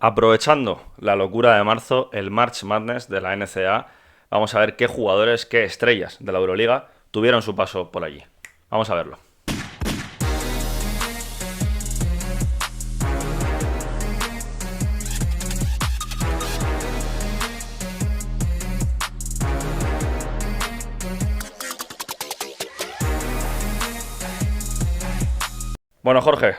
Aprovechando la locura de marzo, el March Madness de la NCAA, vamos a ver qué jugadores, qué estrellas de la Euroliga tuvieron su paso por allí. Vamos a verlo. Bueno, Jorge,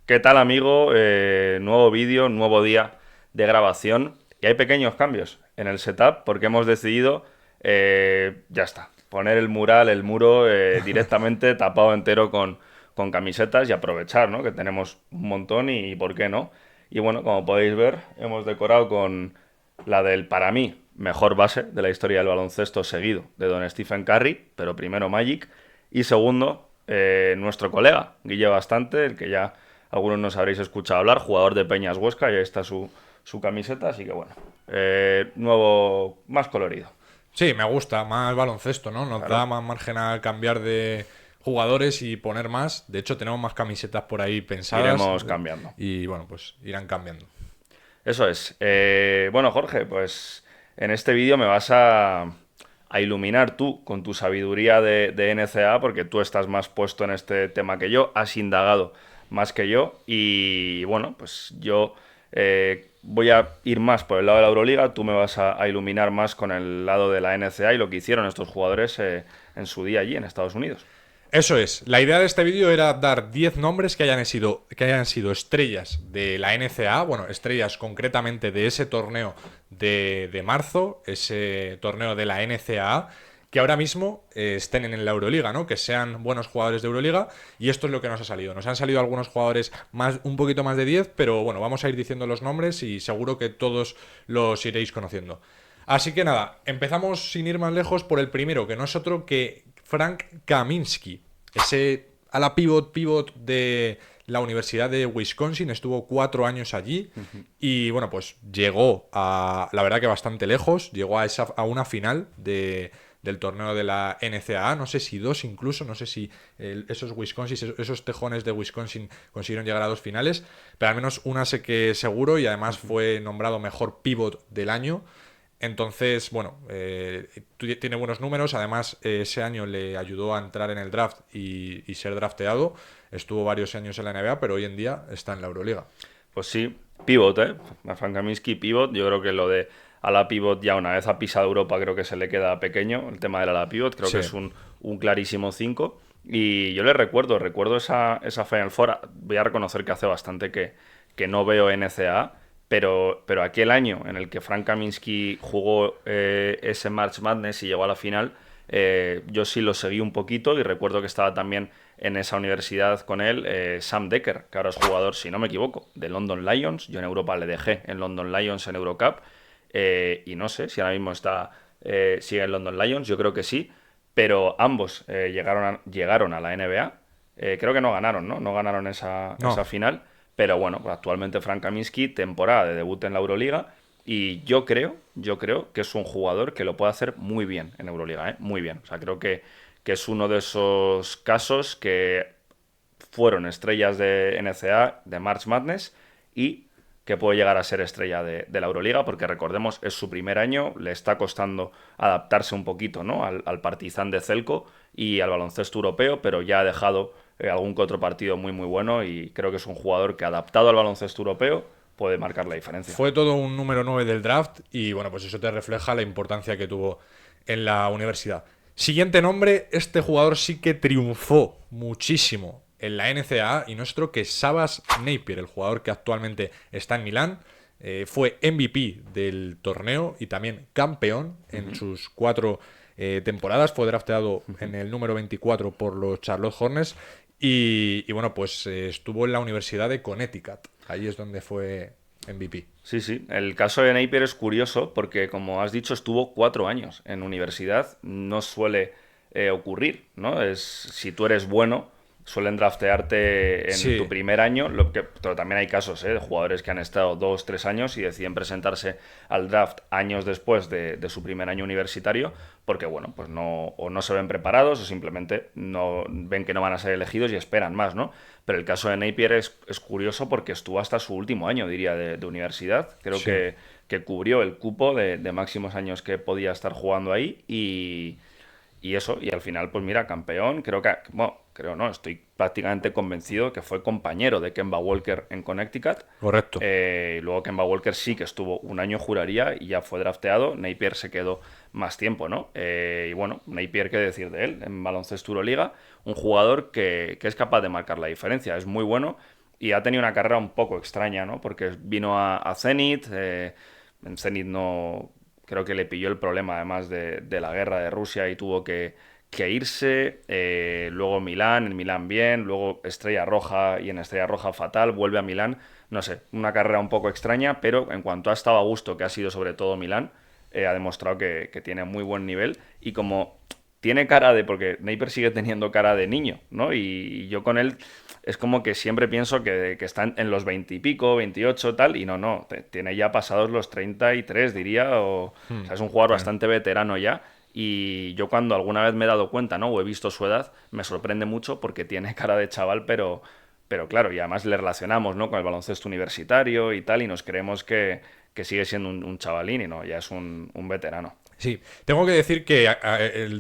¿qué tal, amigo? Nuevo vídeo, nuevo día de grabación. Y hay pequeños cambios en el setup porque hemos decidido, ya está, poner el mural, el muro directamente tapado entero con camisetas y aprovechar, ¿no? Que tenemos un montón y por qué no. Y bueno, como podéis ver, hemos decorado con la del, para mí, mejor base de la historia del baloncesto seguido de don Stephen Curry, pero primero Magic. Y segundo, nuestro colega, Guille Bastante, el que ya algunos nos habréis escuchado hablar, jugador de Peñas Huesca, y ahí está su camiseta, así que bueno, nuevo, más colorido. Sí, me gusta, más baloncesto, ¿no? Nos da Claro, más margen a cambiar de jugadores y poner más. De hecho, tenemos más camisetas por ahí pensadas iremos cambiando. y bueno, pues irán cambiando. Eso es. Bueno, Jorge, pues en este vídeo me vas a iluminar tú con tu sabiduría de NCAA, porque tú estás más puesto en este tema que yo, has indagado más que yo, y bueno, pues yo voy a ir más por el lado de la Euroliga, tú me vas a iluminar más con el lado de la NCAA y lo que hicieron estos jugadores en su día allí en Estados Unidos. Eso es. La idea de este vídeo era dar 10 nombres que hayan sido estrellas de la NCAA, bueno, estrellas concretamente de ese torneo de marzo, ese torneo de la NCAA, que ahora mismo estén en la Euroliga, ¿no? Que sean buenos jugadores de Euroliga, y esto es lo que nos ha salido. Nos han salido algunos jugadores más, un poquito más de 10, pero bueno, vamos a ir diciendo los nombres y seguro que todos los iréis conociendo. Así que nada, empezamos sin ir más lejos por el primero, que no es otro que Frank Kaminsky. Ese ala pivot de la Universidad de Wisconsin, estuvo 4 años allí y bueno, pues llegó a, la verdad que bastante lejos, llegó a una final del torneo de la NCAA, no sé si dos incluso, no sé si esos Wisconsin, esos tejones de Wisconsin consiguieron llegar a dos finales, pero al menos una sé que seguro, y además fue nombrado mejor pivot del año. Entonces, bueno, tiene buenos números. Además, ese año le ayudó a entrar en el draft y ser drafteado. Estuvo varios años en la NBA, pero hoy en día está en la Euroliga. Pues sí, pivot, ¿eh? A Frank Kaminsky, pivot. Yo creo que lo de ala pivot ya una vez ha pisado Europa creo que se le queda pequeño el tema del ala pivot. Creo que Sí. es un clarísimo 5. Y yo le recuerdo esa Final Four. Voy a reconocer que hace bastante que no veo NCAA, pero aquel año en el que Frank Kaminsky jugó ese March Madness y llegó a la final, yo sí lo seguí un poquito y recuerdo que estaba también en esa universidad con él Sam Decker, que ahora es jugador, si no me equivoco, de London Lions. Yo en Europa le dejé en London Lions en Eurocup, y no sé si ahora mismo sigue en London Lions, yo creo que sí, pero ambos llegaron a la NBA. Creo que no ganaron, ¿no? No ganaron esa No. final, pero bueno, pues actualmente Frank Kaminsky, temporada de debut en la Euroliga, y yo creo que es un jugador que lo puede hacer muy bien en Euroliga, ¿eh? Muy bien. O sea, creo que es uno de esos casos que fueron estrellas de NCAA, de March Madness, y que puede llegar a ser estrella de la Euroliga, porque recordemos, es su primer año, le está costando adaptarse un poquito, ¿no? al Partizan de Celco y al baloncesto europeo, pero ya ha dejado algún que otro partido muy muy bueno, y creo que es un jugador que, adaptado al baloncesto europeo, puede marcar la diferencia. Fue todo un número 9 del draft y bueno, pues eso te refleja la importancia que tuvo en la universidad. Siguiente nombre, este jugador sí que triunfó muchísimo en la NCAA y nuestro que Sabas Napier, el jugador que actualmente está en Milán. Fue MVP del torneo y también campeón en sus 4 temporadas. Fue drafteado en el número 24 por los Charlotte Hornets y bueno, pues estuvo en la Universidad de Connecticut. Ahí es donde fue MVP. Sí, sí. El caso de Napier es curioso porque, como has dicho, estuvo 4 años en universidad. No suele ocurrir, ¿no? Si tú eres bueno, suelen draftearte en Sí, tu primer año, pero también hay casos de jugadores que han estado 2, 3 años y deciden presentarse al draft años después de su primer año universitario, porque bueno, pues no, o no se ven preparados o simplemente no ven que no van a ser elegidos y esperan más, ¿no? Pero el caso de Napier es curioso porque estuvo hasta su último año, diría, de universidad. Creo sí. que cubrió el cupo de máximos años que podía estar jugando ahí y eso, y al final, pues mira, campeón, bueno, creo no, estoy prácticamente convencido que fue compañero de Kemba Walker en Connecticut. Correcto. Y luego Kemba Walker sí que estuvo un año, juraría, y ya fue drafteado. Napier se quedó más tiempo, ¿no? Y bueno, Napier, ¿qué decir de él? En baloncesto Euroliga, un jugador que es capaz de marcar la diferencia, es muy bueno y ha tenido una carrera un poco extraña, ¿no? Porque vino a Zenit, en Zenit no, creo que le pilló el problema además de la guerra de Rusia y tuvo que irse. Luego Milán, en Milán bien, luego Estrella Roja y en Estrella Roja fatal, vuelve a Milán. No sé, una carrera un poco extraña, pero en cuanto ha estado a gusto, que ha sido sobre todo Milán, ha demostrado que tiene muy buen nivel y como tiene cara de, porque Napier sigue teniendo cara de niño, ¿no? Y yo con él es como que siempre pienso que están en los 20 y pico, 28 tal, y no, tiene ya pasados los 33, diría, o sea, es un jugador Bueno. bastante veterano ya, y yo cuando alguna vez me he dado cuenta, ¿no? O he visto su edad, me sorprende mucho porque tiene cara de chaval, pero claro, y además le relacionamos, ¿no? Con el baloncesto universitario y tal, y nos creemos que sigue siendo un chavalín y no, ya es un veterano. Sí, tengo que decir que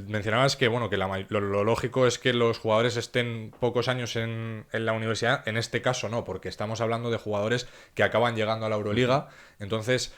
mencionabas que bueno que lo lógico es que los jugadores estén pocos años en la universidad. En este caso no, porque estamos hablando de jugadores que acaban llegando a la Euroliga. Entonces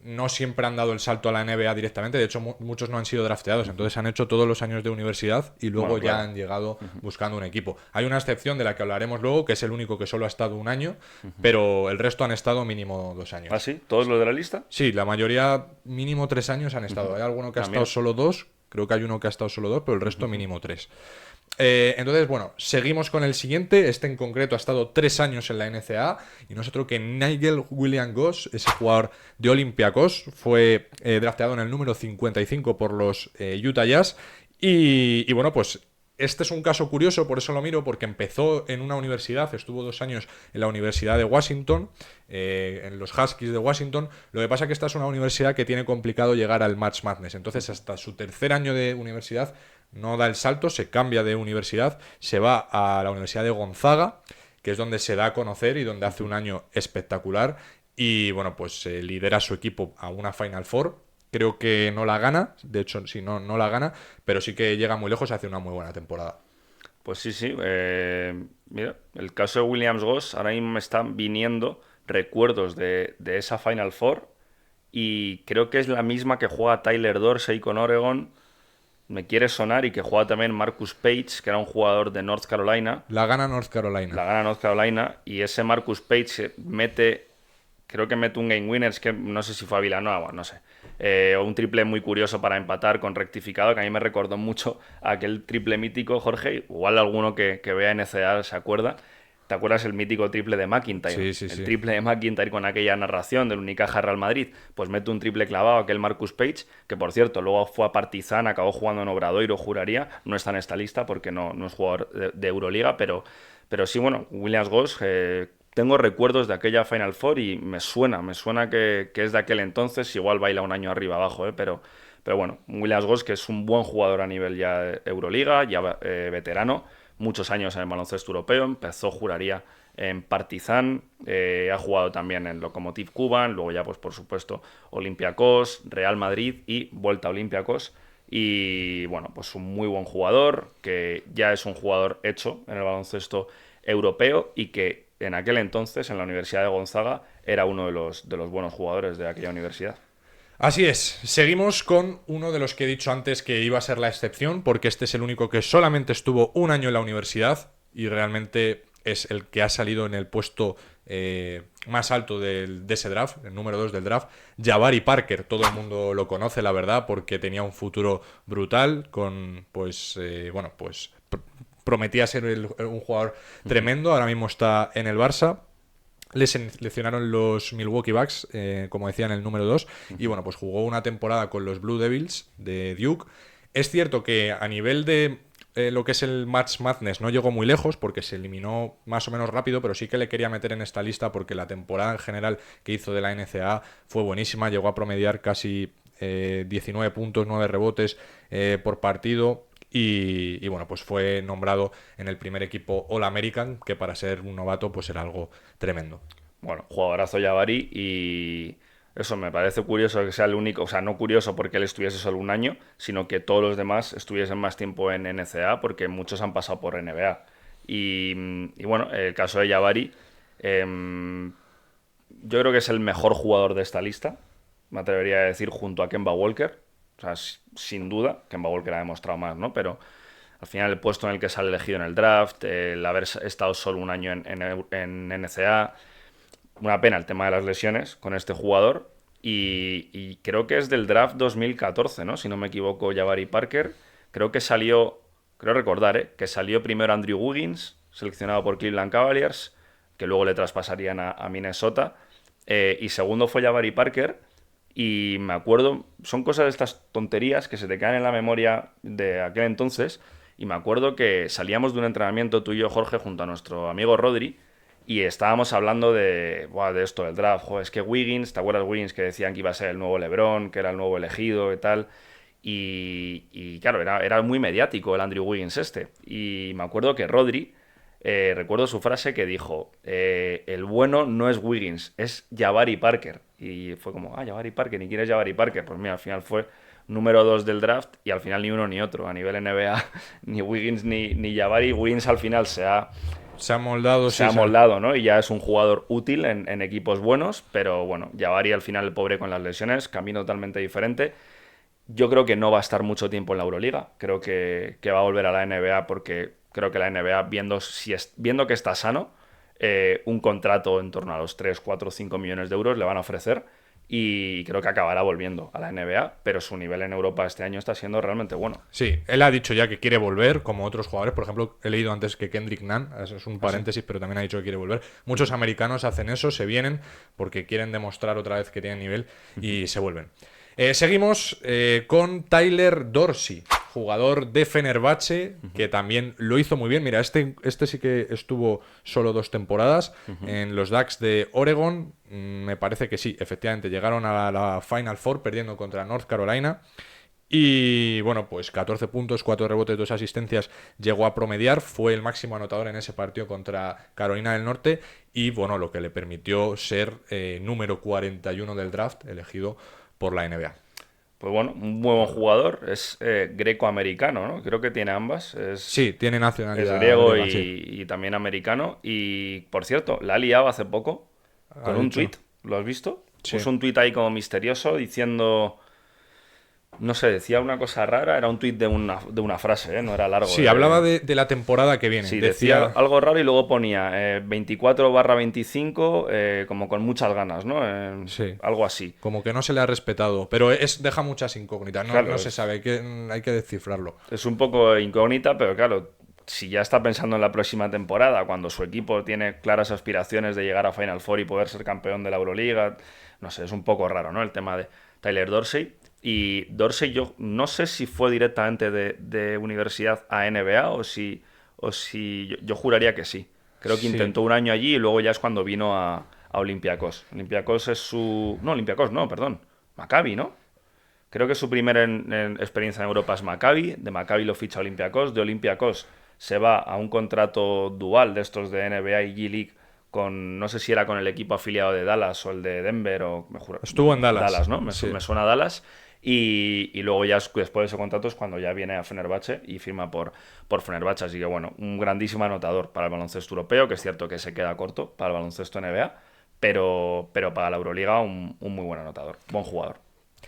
no siempre han dado el salto a la NBA directamente. De hecho, muchos no han sido drafteados. Entonces han hecho todos los años de universidad y luego Bueno, ya claro. han llegado buscando un equipo. Hay una excepción de la que hablaremos luego, que es el único que solo ha estado un año, pero el resto han estado mínimo 2 años. ¿Ah, sí? ¿Todos los de la lista? Sí, la mayoría mínimo 3 años han estado. Hay alguno que ha Ah, estado mira. solo dos, creo que hay uno que ha estado solo dos, pero el resto mínimo tres. Entonces, bueno, seguimos con el siguiente. Este en concreto ha estado 3 años en la NCAA y no es otro que Nigel Williams-Goss, ese jugador de Olympiacos. Fue drafteado en el número 55 por los Utah Jazz. Y bueno, pues este es un caso curioso, por eso lo miro, porque empezó en una universidad, estuvo 2 años en la Universidad de Washington, en los Huskies de Washington. Lo que pasa es que esta es una universidad que tiene complicado llegar al March Madness. Entonces, hasta su tercer año de universidad no da el salto, se cambia de universidad, se va a la Universidad de Gonzaga, que es donde se da a conocer y donde hace un año espectacular. Y bueno, pues lidera a su equipo a una Final Four. Creo que no la gana, de hecho, sí, no la gana, pero sí que llega muy lejos y hace una muy buena temporada. Pues sí, sí. Mira, el caso de Williams Goss, ahora mismo me están viniendo recuerdos de esa Final Four y creo que es la misma que juega Tyler Dorsey con Oregon. Me quiere sonar y que juega también Marcus Page, que era un jugador de North Carolina. La gana North Carolina. La gana North Carolina y ese Marcus Page mete, creo que mete un game winner, es que no sé si fue a Villanova, no sé. O un triple muy curioso para empatar con rectificado, que a mí me recordó mucho a aquel triple mítico, Jorge. Igual alguno que vea NCAA se acuerda. ¿Te acuerdas el mítico triple de McIntyre? Sí, sí, El sí. triple de McIntyre con aquella narración del Unicaja Real Madrid. Pues mete un triple clavado aquel Marcus Page, que por cierto, luego fue a Partizan, acabó jugando en Obradoiro, juraría. No está en esta lista porque no es jugador de Euroliga, pero sí, bueno, Williams Goss, tengo recuerdos de aquella Final Four y me suena que es de aquel entonces, igual baila un año arriba abajo, pero bueno, Williams Goss, que es un buen jugador a nivel ya Euroliga, ya veterano, muchos años en el baloncesto europeo, empezó, juraría, en Partizan, ha jugado también en Lokomotiv Kuban, luego ya pues por supuesto Olympiacos, Real Madrid y vuelta a Olympiacos. Y bueno, pues un muy buen jugador, que ya es un jugador hecho en el baloncesto europeo y que en aquel entonces en la Universidad de Gonzaga era uno de los buenos jugadores de aquella universidad. Así es, seguimos con uno de los que he dicho antes que iba a ser la excepción, porque este es el único que solamente estuvo un año en la universidad y realmente es el que ha salido en el puesto más alto de ese draft, el número 2 del draft. Jabari Parker, todo el mundo lo conoce, la verdad, porque tenía un futuro brutal, con, pues, bueno, pues prometía ser un jugador tremendo, ahora mismo está en el Barça. Le seleccionaron los Milwaukee Bucks, como decía, en el número 2. Y bueno, pues jugó una temporada con los Blue Devils de Duke. Es cierto que a nivel de lo que es el March Madness no llegó muy lejos porque se eliminó más o menos rápido, pero sí que le quería meter en esta lista porque la temporada en general que hizo de la NCAA fue buenísima, llegó a promediar casi 19 puntos, 9 rebotes por partido. Y bueno, pues fue nombrado en el primer equipo All-American, que para ser un novato pues era algo tremendo. Bueno, jugadorazo Jabari y eso me parece curioso que sea el único, o sea, no curioso porque él estuviese solo un año, sino que todos los demás estuviesen más tiempo en NCAA porque muchos han pasado por NBA. Y bueno, el caso de Jabari, yo creo que es el mejor jugador de esta lista, me atrevería a decir, junto a Kemba Walker. O sea, sin duda, Kemba Walker ha demostrado más, ¿no? Pero al final el puesto en el que sale elegido en el draft, el haber estado solo un año en NCAA, una pena el tema de las lesiones con este jugador. Y creo que es del draft 2014, ¿no? Si no me equivoco, Jabari Parker. Creo que salió, creo recordar, que salió primero Andrew Wiggins, seleccionado por Cleveland Cavaliers, que luego le traspasarían a Minnesota. Y segundo fue Jabari Parker. Y me acuerdo, son cosas de estas tonterías que se te quedan en la memoria de aquel entonces. Y me acuerdo que salíamos de un entrenamiento tú y yo, Jorge, junto a nuestro amigo Rodri, y estábamos hablando de esto, del draft. Joder, es que Wiggins, ¿te acuerdas Wiggins que decían que iba a ser el nuevo LeBron, que era el nuevo elegido y tal? Y claro, era muy mediático el Andrew Wiggins este. Y me acuerdo que Rodri, recuerdo su frase que dijo, el bueno no es Wiggins, es Jabari Parker. Y fue como, Jabari Parker, ¿y quién es Jabari Parker? Pues mira, al final fue número 2 del draft y al final ni uno ni otro. A nivel NBA, ni Wiggins ni Jabari. Wiggins al final Se ha moldado, se ha moldado, ¿no? Y ya es un jugador útil en equipos buenos, pero bueno, Jabari al final, el pobre con las lesiones, camino totalmente diferente. Yo creo que no va a estar mucho tiempo en la Euroliga. Creo que va a volver a la NBA porque creo que la NBA, viendo que está sano, un contrato en torno a los 3, 4, 5 millones de euros le van a ofrecer y creo que acabará volviendo a la NBA, pero su nivel en Europa este año está siendo realmente bueno. Sí, él ha dicho ya que quiere volver, como otros jugadores. Por ejemplo, he leído antes que Kendrick Nunn, eso es un paréntesis, pero también ha dicho que quiere volver. Muchos americanos hacen eso, se vienen porque quieren demostrar otra vez que tienen nivel y se vuelven. Seguimos con Tyler Dorsey, jugador de Fenerbahce, que también lo hizo muy bien. Mira, este sí que estuvo solo 2 temporadas en los Ducks de Oregon. Me parece que sí, efectivamente, llegaron a la Final Four perdiendo contra North Carolina. Y bueno, pues 14 puntos, 4 rebotes, 2 asistencias llegó a promediar. Fue el máximo anotador en ese partido contra Carolina del Norte. Y bueno, lo que le permitió ser número 41 del draft, elegido por la NBA. Pues bueno, un buen jugador, es greco-americano, ¿no? Creo que tiene ambas. Sí, tiene Es nacionalidad griego griega, sí. y también americano. Y por cierto, la ha liado hace poco Ha con un dicho. tuit. ¿Lo has visto? Sí. Puso un tuit ahí como misterioso diciendo, no sé, decía una cosa rara. Era un tuit de una frase, ¿eh? No era largo. Sí, hablaba de la temporada que viene. Sí, decía algo raro y luego ponía 24/25 como con muchas ganas, ¿no? Sí. Algo así. Como que no se le ha respetado, pero deja muchas incógnitas, no, Claro, no se sabe, hay que descifrarlo. Es un poco incógnita, pero claro, si ya está pensando en la próxima temporada, cuando su equipo tiene claras aspiraciones de llegar a Final Four y poder ser campeón de la Euroliga, no sé, es un poco raro, ¿no? El tema de Tyler Dorsey. Y Dorsey, yo no sé si fue directamente de universidad a NBA o si yo juraría que sí. Creo que Sí. intentó un año allí y luego ya es cuando vino a Olympiacos. Olympiacos es su... No, Olympiacos no, perdón. Maccabi, ¿no? Creo que su primera experiencia en Europa es Maccabi. De Maccabi lo ficha Olympiacos. De Olympiacos se va a un contrato dual de estos de NBA y G-League con, no sé si era con el equipo afiliado de Dallas o el de Denver o me juro, Estuvo en Dallas. Dallas, ¿no? Sí. Me suena a Dallas. Y luego ya después de ese contrato es cuando ya viene a Fenerbahce y firma por Fenerbahce. Así que bueno, un grandísimo anotador para el baloncesto europeo, que es cierto que se queda corto para el baloncesto NBA, pero para la Euroliga un muy buen anotador, buen jugador.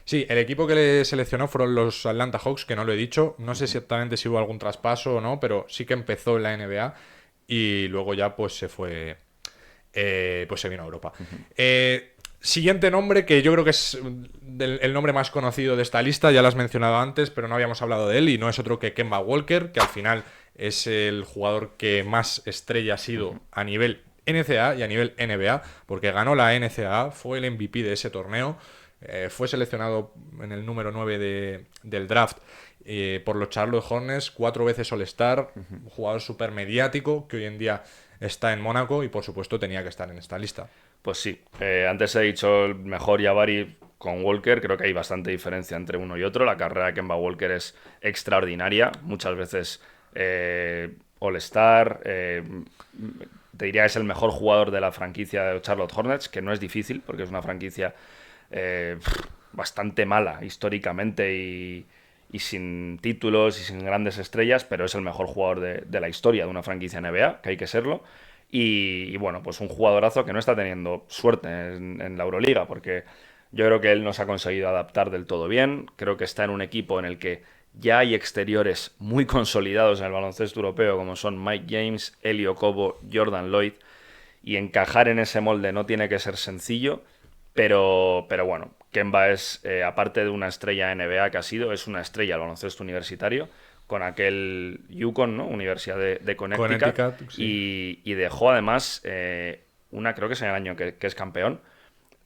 Sí, el equipo que le seleccionó fueron los Atlanta Hawks, que no lo he dicho. No sé exactamente si hubo algún traspaso o no, pero sí que empezó en la NBA y luego ya pues se fue, pues se vino a Europa. Siguiente nombre, que yo creo que es el nombre más conocido de esta lista, ya lo has mencionado antes, pero no habíamos hablado de él, y no es otro que Kemba Walker, que al final es el jugador que más estrella ha sido a nivel NCAA y a nivel NBA, porque ganó la NCAA, fue el MVP de ese torneo. Fue seleccionado en el número 9 del draft por los Charlotte Hornets, 4 veces All-Star, un jugador súper mediático que hoy en día está en Mónaco y por supuesto tenía que estar en esta lista. Pues sí, antes he dicho el mejor Jabari con Walker, creo que hay bastante diferencia entre uno y otro. La carrera de Kemba Walker es extraordinaria, muchas veces All-Star, te diría que es el mejor jugador de la franquicia de Charlotte Hornets, que no es difícil porque es una franquicia eh, bastante mala históricamente y sin títulos y sin grandes estrellas, pero es el mejor jugador de la historia de una franquicia NBA, que hay que serlo. Y bueno, pues un jugadorazo que no está teniendo suerte en la Euroliga, porque yo creo que él no se ha conseguido adaptar del todo bien. Creo que está en un equipo en el que ya hay exteriores muy consolidados en el baloncesto europeo, como son Mike James, Elio Kobo, Jordan Lloyd, y encajar en ese molde no tiene que ser sencillo, pero bueno, Kemba es, aparte de una estrella NBA que ha sido, es una estrella del baloncesto universitario, con aquel UConn, ¿no? Universidad de Connecticut, Connecticut, sí. y dejó además, creo que es en el año que es campeón,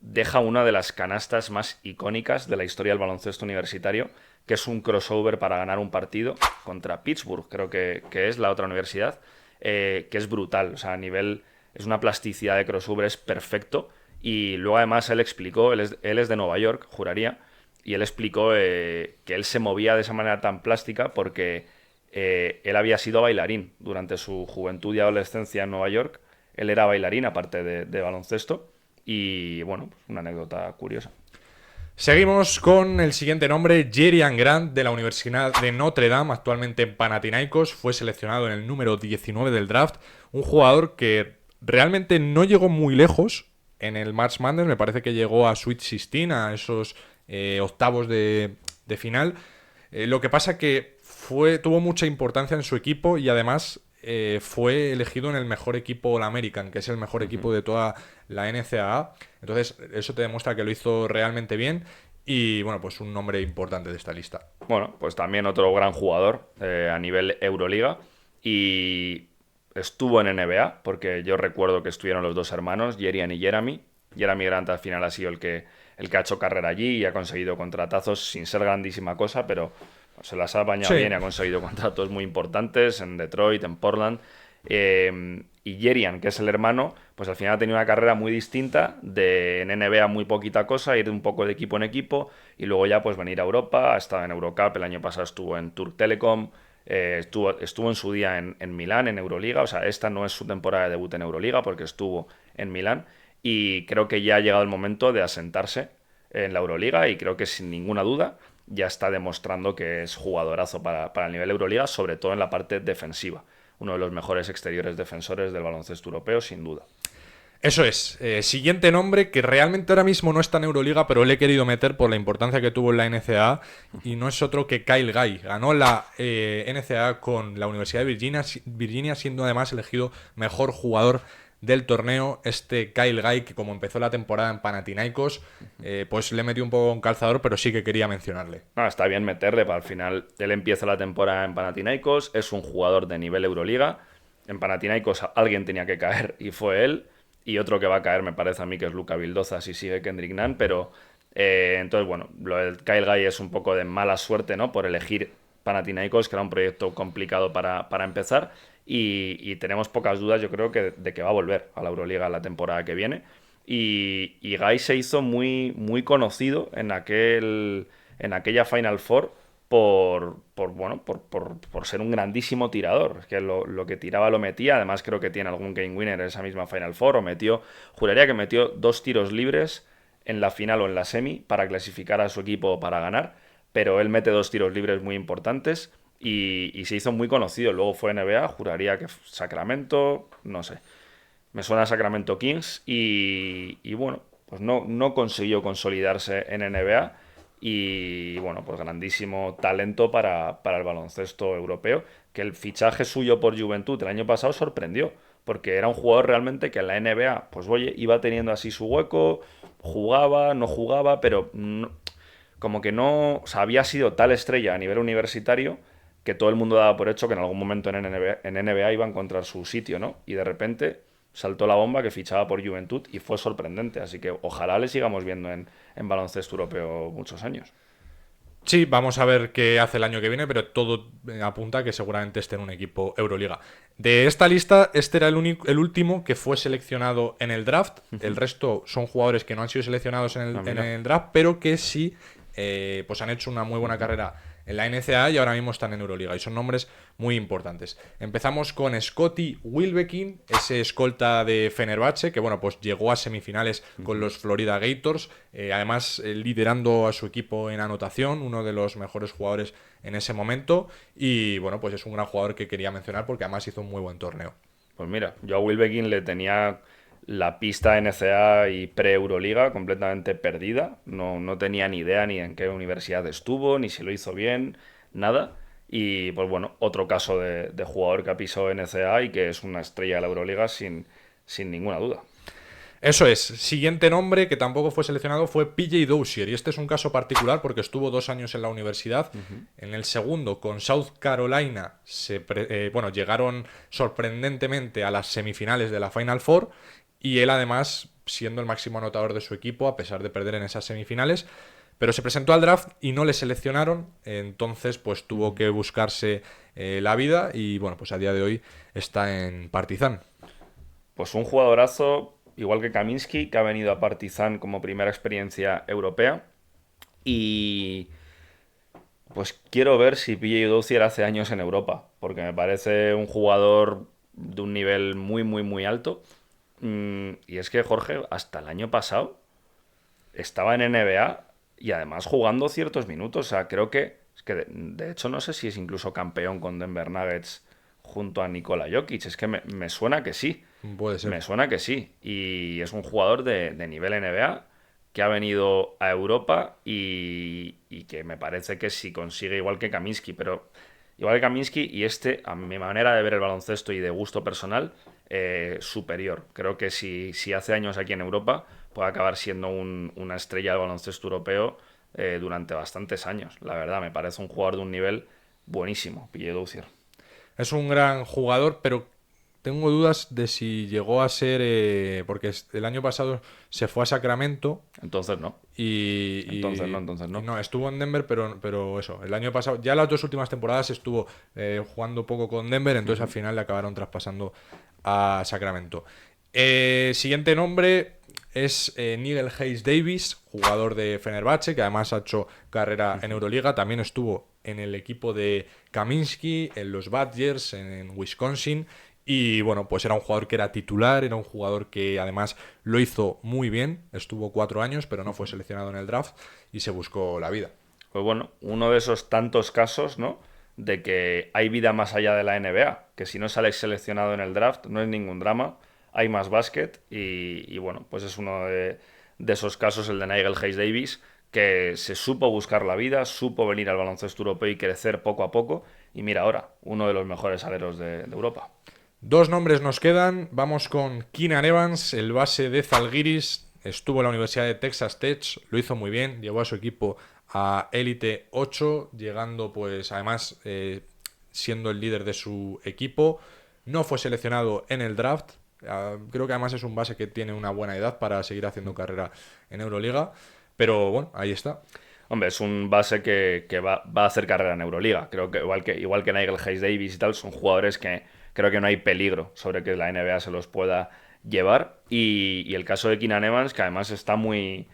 deja una de las canastas más icónicas de la historia del baloncesto universitario, que es un crossover para ganar un partido contra Pittsburgh, creo que es la otra universidad, que es brutal, o sea, a nivel, es una plasticidad de crossover, es perfecto, y luego además él explicó, él es de Nueva York, juraría, y él explicó que él se movía de esa manera tan plástica porque él había sido bailarín durante su juventud y adolescencia en Nueva York. Él era bailarín, aparte de baloncesto. Y bueno, pues una anécdota curiosa. Seguimos con el siguiente nombre, Jerian Grant, de la Universidad de Notre Dame, actualmente en Panathinaikos. Fue seleccionado en el número 19 del draft. Un jugador que realmente no llegó muy lejos en el March Madness. Me parece que llegó a Sweet 16, a esos octavos de final. Lo que pasa que tuvo mucha importancia en su equipo y además fue elegido en el mejor equipo All-American, que es el mejor equipo de toda la NCAA. Entonces, eso te demuestra que lo hizo realmente bien y, bueno, pues un nombre importante de esta lista. Bueno, pues también otro gran jugador a nivel Euroliga. Y estuvo en NBA, porque yo recuerdo que estuvieron los dos hermanos, Jerian y Jeremy. Jeremy Grant al final ha sido el que ha hecho carrera allí y ha conseguido contratazos sin ser grandísima cosa, pero se las ha bañado Sí. bien y ha conseguido contratos muy importantes en Detroit, en Portland. Y Jerian, que es el hermano, pues al final ha tenido una carrera muy distinta, en NBA muy poquita cosa, ir de un poco de equipo en equipo y luego ya pues venir a Europa. Ha estado en Eurocup, el año pasado estuvo en Turk Telecom, estuvo en su día en Milán, en Euroliga. O sea, esta no es su temporada de debut en Euroliga porque estuvo en Milán y creo que ya ha llegado el momento de asentarse en la Euroliga y creo que sin ninguna duda ya está demostrando que es jugadorazo para el nivel Euroliga, sobre todo en la parte defensiva. Uno de los mejores exteriores defensores del baloncesto europeo, sin duda. Eso es. Siguiente nombre que realmente ahora mismo no está en Euroliga, pero le he querido meter por la importancia que tuvo en la NCAA y no es otro que Kyle Guy. Ganó la NCAA con la Universidad de Virginia, siendo además elegido mejor jugador del torneo. Este Kyle Guy, que como empezó la temporada en Panathinaikos, pues le metió un poco un calzador, pero sí que quería mencionarle. No, está bien meterle, para al final él empieza la temporada en Panathinaikos, es un jugador de nivel Euroliga. En Panathinaikos alguien tenía que caer y fue él. Y otro que va a caer me parece a mí que es Luka Vildoza si sigue Kendrick Nunn, pero entonces bueno, lo del Kyle Guy es un poco de mala suerte, ¿no? Por elegir Panathinaikos, que era un proyecto complicado para empezar, y tenemos pocas dudas, yo creo, de que va a volver a la Euroliga la temporada que viene. Y Guy se hizo muy, muy conocido en aquella Final Four por ser un grandísimo tirador. Es que lo que tiraba lo metía. Además, creo que tiene algún game winner en esa misma Final Four. Juraría que metió 2 tiros libres en la final o en la semi para clasificar a su equipo para ganar. Pero él mete 2 tiros libres muy importantes y se hizo muy conocido. Luego fue NBA, juraría que Sacramento, no sé. Me suena a Sacramento Kings y bueno, pues no consiguió consolidarse en NBA y bueno, pues grandísimo talento para el baloncesto europeo, que el fichaje suyo por Juventud el año pasado sorprendió, porque era un jugador realmente que en la NBA, pues oye, iba teniendo así su hueco, jugaba, no jugaba, pero como que no, o sea, había sido tal estrella a nivel universitario que todo el mundo daba por hecho que en algún momento en NBA iba a encontrar su sitio, ¿no? Y de repente saltó la bomba que fichaba por Juventud y fue sorprendente. Así que ojalá le sigamos viendo en baloncesto europeo muchos años. Sí, vamos a ver qué hace el año que viene, pero todo apunta a que seguramente esté en un equipo Euroliga. De esta lista, este era el último que fue seleccionado en el draft. El resto son jugadores que no han sido seleccionados en Ah, en mira. el draft, pero que sí pues han hecho una muy buena carrera en la NCAA y ahora mismo están en Euroliga. Y son nombres muy importantes. Empezamos con Scotty Wilbekin, ese escolta de Fenerbahce, que bueno, pues llegó a semifinales con los Florida Gators, además liderando a su equipo en anotación, uno de los mejores jugadores en ese momento. Y bueno, pues es un gran jugador que quería mencionar porque además hizo un muy buen torneo. Pues mira, yo a Wilbekin le tenía la pista NCAA y pre-Euroliga completamente perdida. No tenía ni idea ni en qué universidad estuvo, ni si lo hizo bien, nada. Y pues bueno, otro caso de jugador que ha pisado NCAA y que es una estrella de la Euroliga sin ninguna duda. Eso es. Siguiente nombre que tampoco fue seleccionado fue PJ Dozier. Y este es un caso particular porque estuvo 2 años en la universidad. En el segundo, con South Carolina, bueno, llegaron sorprendentemente a las semifinales de la Final Four. Y él, además, siendo el máximo anotador de su equipo, a pesar de perder en esas semifinales. Pero se presentó al draft y no le seleccionaron. Entonces, pues tuvo que buscarse la vida. Y bueno, pues a día de hoy está en Partizan. Pues un jugadorazo, igual que Kaminsky, que ha venido a Partizan como primera experiencia europea. Y pues quiero ver si PJ Dozier hace años en Europa, porque me parece un jugador de un nivel muy, muy, muy alto. Y es que Jorge, hasta el año pasado, estaba en NBA y además jugando ciertos minutos. O sea, creo que, es que de hecho no sé si es incluso campeón con Denver Nuggets junto a Nikola Jokic. Es que me suena que sí. Puede ser. Me suena que sí. Y es un jugador de nivel NBA que ha venido a Europa y que me parece que si consigue igual que Kaminsky, pero igual que Kaminsky y este, a mi manera de ver el baloncesto y de gusto personal, superior. Creo que si hace años aquí en Europa puede acabar siendo una estrella del baloncesto europeo durante bastantes años. La verdad, me parece un jugador de un nivel buenísimo, Pille Dozier. Es un gran jugador, pero tengo dudas de si llegó a ser, porque el año pasado se fue a Sacramento Entonces no. y, Entonces no, y- entonces y no. no, estuvo en Denver, pero eso, el año pasado, ya las 2 últimas temporadas estuvo jugando poco con Denver, entonces al final le acabaron traspasando a Sacramento. Siguiente nombre es Nigel Hayes Davis, jugador de Fenerbahce, que además ha hecho carrera en Euroliga. También estuvo en el equipo de Kaminsky, en los Badgers, en Wisconsin. Y bueno, pues era un jugador que era titular, era un jugador que además lo hizo muy bien. Estuvo 4 años, pero no fue seleccionado en el draft y se buscó la vida. Pues bueno, uno de esos tantos casos, ¿no? De que hay vida más allá de la NBA, que si no sales seleccionado en el draft no es ningún drama, hay más básquet y bueno, pues es uno de esos casos, el de Nigel Hayes Davis, que se supo buscar la vida, supo venir al baloncesto europeo y crecer poco a poco y mira ahora, uno de los mejores aleros de Europa. 2 nombres nos quedan. Vamos con Keenan Evans, el base de Zalgiris. Estuvo en la Universidad de Texas Tech, lo hizo muy bien, llevó a su equipo a Elite 8, llegando pues además siendo el líder de su equipo. No fue seleccionado en el draft. Creo que además es un base que tiene una buena edad para seguir haciendo carrera en Euroliga. Pero bueno, ahí está. Hombre, es un base que va a hacer carrera en Euroliga. Creo que igual que Nigel Hayes Davis y tal, son jugadores que creo que no hay peligro sobre que la NBA se los pueda llevar. Y el caso de Keenan Evans, que además está muy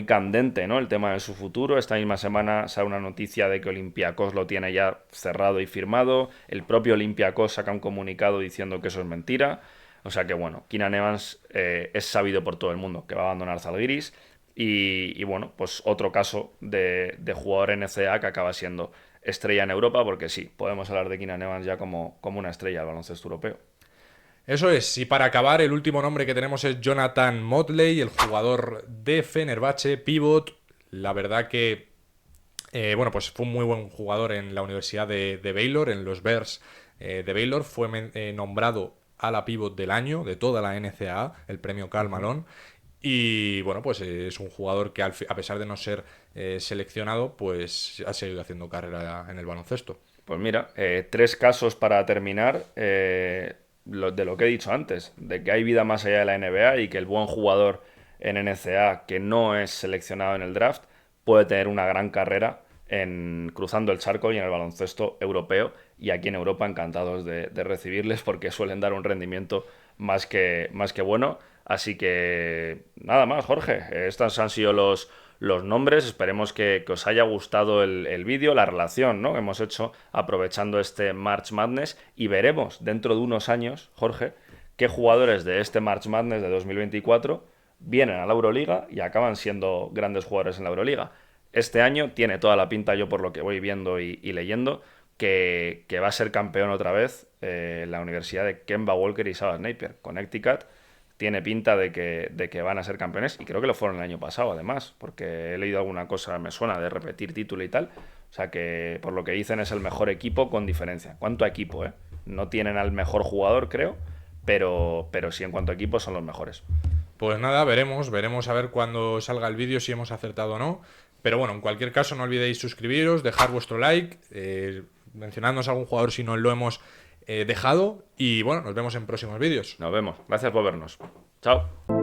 candente, ¿no? El tema de su futuro. Esta misma semana sale una noticia de que Olympiacos lo tiene ya cerrado y firmado. El propio Olympiacos saca un comunicado diciendo que eso es mentira. O sea que bueno, Keenan Evans es sabido por todo el mundo que va a abandonar Zalgiris. Y bueno, pues otro caso de jugador NCAA que acaba siendo estrella en Europa, porque sí, podemos hablar de Keenan Evans ya como una estrella del baloncesto europeo. Eso es, y para acabar, el último nombre que tenemos es Jonathan Motley, el jugador de Fenerbahce, pivot. La verdad que, bueno, pues fue un muy buen jugador en la Universidad de Baylor, en los Bears de Baylor. Fue nombrado a la pivot del año de toda la NCAA, el premio Karl Malone. Y bueno, pues es un jugador que a pesar de no ser seleccionado, pues ha seguido haciendo carrera en el baloncesto. Pues mira, tres casos para terminar. de lo que he dicho antes, de que hay vida más allá de la NBA y que el buen jugador en NCAA que no es seleccionado en el draft puede tener una gran carrera en cruzando el charco y en el baloncesto europeo, y aquí en Europa encantados de recibirles porque suelen dar un rendimiento más que bueno. Así que nada más, Jorge. Estos han sido los nombres. Esperemos que os haya gustado el vídeo, la relación, ¿no?, que hemos hecho aprovechando este March Madness, y veremos dentro de unos años, Jorge, qué jugadores de este March Madness de 2024 vienen a la Euroliga y acaban siendo grandes jugadores en la Euroliga. Este año tiene toda la pinta, yo por lo que voy viendo y leyendo, que va a ser campeón otra vez la Universidad de Kemba Walker y Sabas Napier. Connecticut tiene pinta de que van a ser campeones, y creo que lo fueron el año pasado además, porque he leído alguna cosa, me suena, de repetir título y tal. O sea que por lo que dicen es el mejor equipo con diferencia. ¿Cuánto equipo, eh? No tienen al mejor jugador, creo, pero sí en cuanto a equipo son los mejores. Pues nada, veremos a ver cuando salga el vídeo si hemos acertado o no. Pero bueno, en cualquier caso no olvidéis suscribiros, dejar vuestro like, mencionadnos algún jugador si no lo hemos dejado, y bueno, nos vemos en próximos vídeos. Nos vemos. Gracias por vernos. Chao.